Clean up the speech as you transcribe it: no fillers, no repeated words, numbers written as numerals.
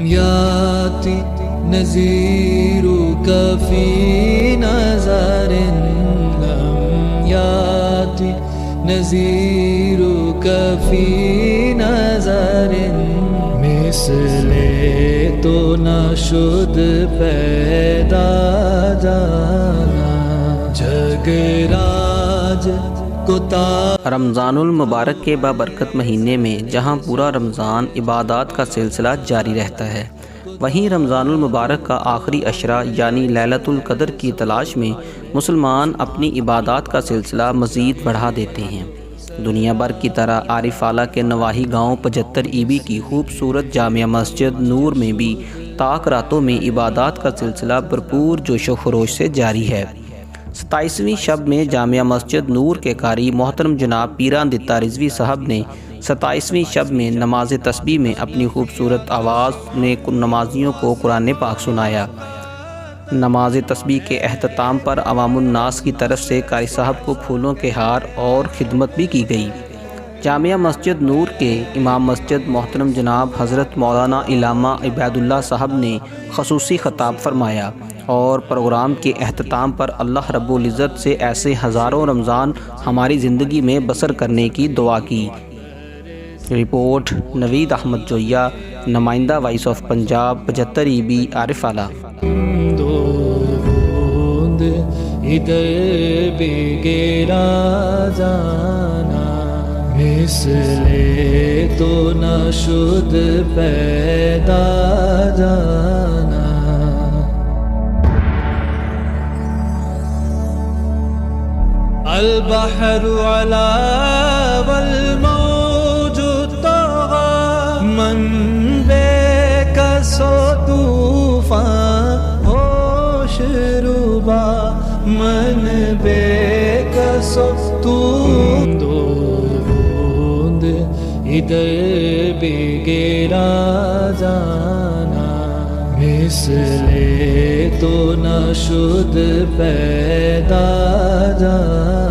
یاتی نذیرک فی نظر لم یاتی نذیرک فی نظر مثل تو نہ شد پیدا جانا جگ راج رمضان المبارک کے بابرکت مہینے میں جہاں پورا رمضان عبادات کا سلسلہ جاری رہتا ہے، وہیں رمضان المبارک کا آخری عشرہ یعنی لیلۃ القدر کی تلاش میں مسلمان اپنی عبادات کا سلسلہ مزید بڑھا دیتے ہیں۔ دنیا بھر کی طرح عارف اعلیٰ کے نواحی گاؤں 75 ای کی خوبصورت جامع مسجد نور میں بھی طاق راتوں میں عبادات کا سلسلہ بھرپور جوش و خروش سے جاری ہے۔ 27ویں شب میں جامع مسجد نور کے قاری محترم جناب پیران دتا رضوی صاحب نے 27ویں شب میں نماز تسبیح میں اپنی خوبصورت آواز نے نمازیوں کو قرآن پاک سنایا۔ نماز تسبیح کے اختتام پر عوام الناس کی طرف سے قاری صاحب کو پھولوں کے ہار اور خدمت بھی کی گئی۔ جامع مسجد نور کے امام مسجد محترم جناب حضرت مولانا علامہ عبید اللہ صاحب نے خصوصی خطاب فرمایا اور پروگرام کے اختتام پر اللہ رب العزت سے ایسے ہزاروں رمضان ہماری زندگی میں بسر کرنے کی دعا کی۔ رپورٹ نوید احمد جویا، نمائندہ voice of Punjab 75 E B Arif اعلیٰ۔ ادھر بھی گرا جانا مثل تو نہ شد پیدا جانا البحر علا والموج طغى من بے کس و طوفان ہوش ربا من بے کس و طوفان دو بوند ادھر بھی گرا جانا مثل تو نہ شد پیدا جانا